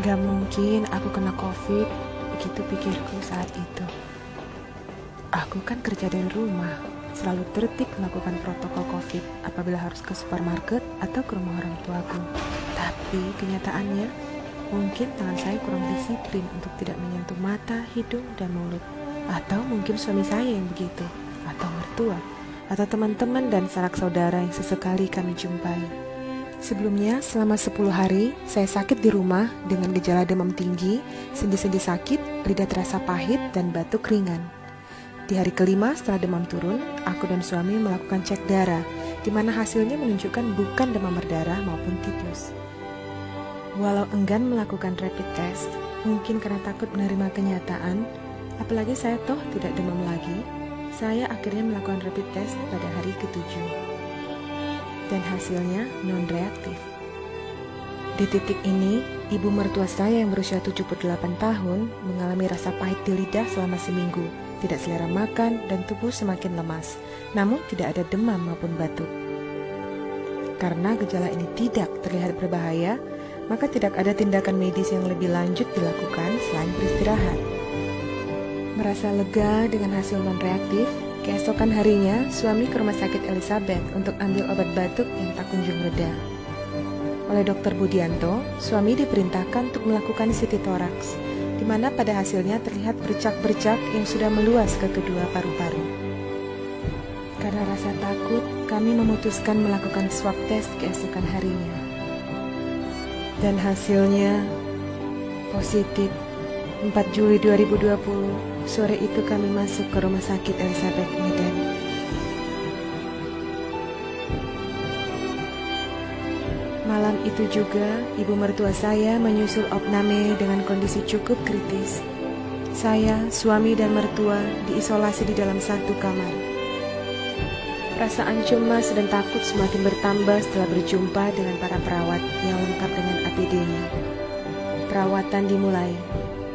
Gak mungkin aku kena COVID, begitu pikirku saat itu. Aku kan kerja dari rumah, selalu tertib melakukan protokol COVID apabila harus ke supermarket atau ke rumah orang tuaku. Tapi kenyataannya, mungkin tangan saya kurang disiplin untuk tidak menyentuh mata, hidung, dan mulut. Atau mungkin suami saya yang begitu, atau mertua, atau teman-teman dan sanak saudara yang sesekali kami jumpai. Sebelumnya, selama 10 hari, saya sakit di rumah dengan gejala demam tinggi, sendi-sendi sakit, lidah terasa pahit, dan batuk ringan. Di hari kelima setelah demam turun, aku dan suami melakukan cek darah, di mana hasilnya menunjukkan bukan demam berdarah maupun tipes. Walau enggan melakukan rapid test, mungkin karena takut menerima kenyataan, apalagi saya toh tidak demam lagi, saya akhirnya melakukan rapid test pada hari ke-7. Dan hasilnya non-reaktif. Di titik ini, ibu mertua saya yang berusia 78 tahun mengalami rasa pahit di lidah selama seminggu, tidak selera makan dan tubuh semakin lemas, namun tidak ada demam maupun batuk. Karena gejala ini tidak terlihat berbahaya, maka tidak ada tindakan medis yang lebih lanjut dilakukan selain beristirahat. Merasa lega dengan hasil non-reaktif, keesokan harinya, suami ke rumah sakit Elizabeth untuk ambil obat batuk yang tak kunjung reda. Oleh Dr. Budianto, suami diperintahkan untuk melakukan CT thorax, di mana pada hasilnya terlihat bercak-bercak yang sudah meluas ke kedua paru-paru. Karena rasa takut, kami memutuskan melakukan swab test keesokan harinya. Dan hasilnya positif. 4 Juli 2020, sore itu kami masuk ke rumah sakit Elizabeth Medan. Malam itu juga, ibu mertua saya menyusul opname dengan kondisi cukup kritis. Saya, suami dan mertua diisolasi di dalam satu kamar. Perasaan cemas dan takut semakin bertambah setelah berjumpa dengan para perawat yang lengkap dengan APD-nya. Perawatan dimulai.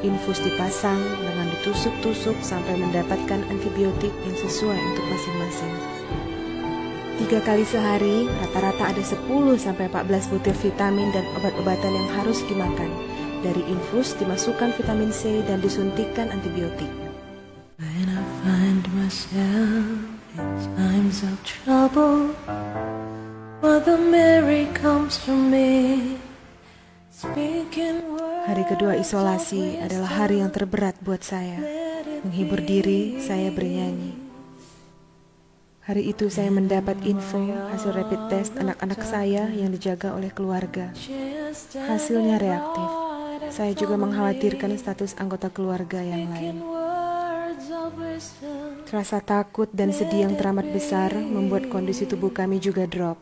Infus dipasang dengan ditusuk-tusuk sampai mendapatkan antibiotik yang sesuai untuk masing-masing. 3 kali sehari, rata-rata ada 10-14 butir vitamin dan obat-obatan yang harus dimakan. Dari infus dimasukkan vitamin C dan disuntikkan antibiotik. When I find myself in times of trouble, Mother Mary comes to me, speaking words. Hari kedua isolasi adalah hari yang terberat buat saya. Menghibur diri, saya bernyanyi. Hari itu saya mendapat info hasil rapid test anak-anak saya yang dijaga oleh keluarga. Hasilnya reaktif. Saya juga mengkhawatirkan status anggota keluarga yang lain. Rasa takut dan sedih yang teramat besar membuat kondisi tubuh kami juga drop.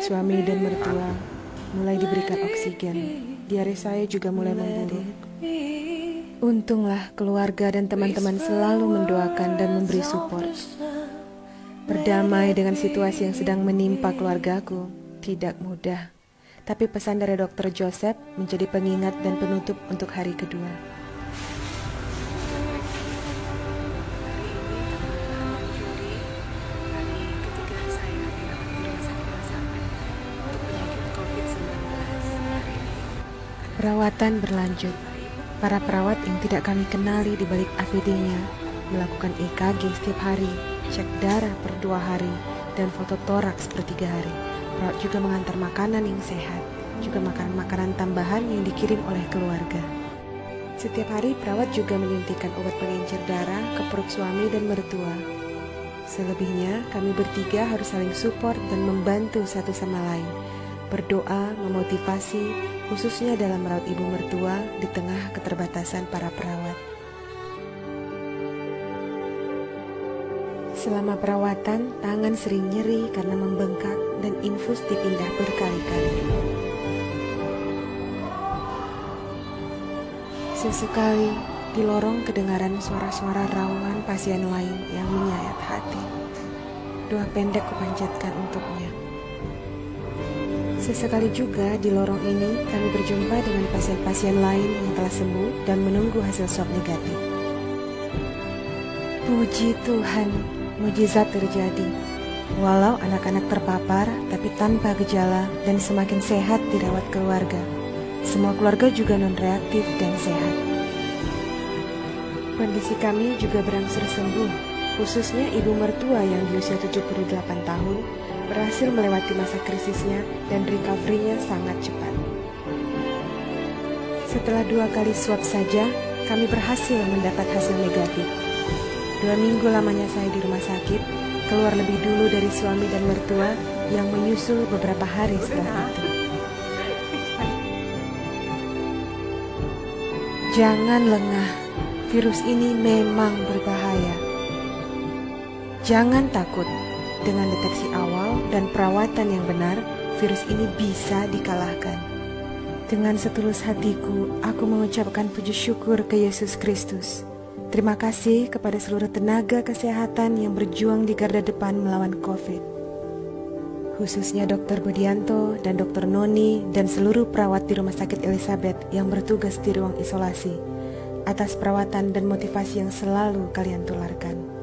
Suami dan mertua mulai diberikan oksigen. Diare saya juga mulai memburuk. Untunglah keluarga dan teman-teman selalu mendoakan dan memberi support. Berdamai dengan situasi yang sedang menimpa keluargaku tidak mudah. Tapi pesan dari Dr. Joseph menjadi pengingat dan penutup untuk hari kedua. Perawatan berlanjut. Para perawat yang tidak kami kenali di balik APD-nya melakukan EKG setiap hari, cek darah per 2 hari, dan foto toraks per 3 hari. Perawat juga mengantar makanan yang sehat, juga makanan-makanan tambahan yang dikirim oleh keluarga. Setiap hari perawat juga menyuntikkan obat pengencer darah ke perut suami dan mertua. Selebihnya, kami bertiga harus saling support dan membantu satu sama lain. Berdoa, memotivasi, khususnya dalam merawat ibu mertua di tengah keterbatasan para perawat. Selama perawatan, tangan sering nyeri karena membengkak dan infus dipindah berkali-kali. Sesekali, di lorong kedengaran suara-suara raungan pasien lain yang menyayat hati. Doa pendek kupanjatkan untuknya. Sesekali juga di lorong ini kami berjumpa dengan pasien-pasien lain yang telah sembuh dan menunggu hasil swab negatif. Puji Tuhan, mukjizat terjadi. Walau anak-anak terpapar, tapi tanpa gejala dan semakin sehat dirawat keluarga. Semua keluarga juga non-reaktif dan sehat. Kondisi kami juga berangsur sembuh, khususnya ibu mertua yang di usia 78 tahun berhasil melewati masa krisisnya dan recovery-nya sangat cepat. Setelah 2 kali swab saja, kami berhasil mendapat hasil negatif. 2 minggu lamanya saya di rumah sakit, keluar lebih dulu dari suami dan mertua yang menyusul beberapa hari setelah itu. Jangan lengah, virus ini memang berbahaya. Jangan takut, dengan deteksi awal dan perawatan yang benar, virus ini bisa dikalahkan. Dengan setulus hatiku, aku mengucapkan puji syukur ke Yesus Kristus. Terima kasih kepada seluruh tenaga kesehatan yang berjuang di garda depan melawan COVID. Khususnya Dr. Budianto dan Dr. Noni dan seluruh perawat di Rumah Sakit Elizabeth yang bertugas di ruang isolasi, atas perawatan dan motivasi yang selalu kalian tularkan.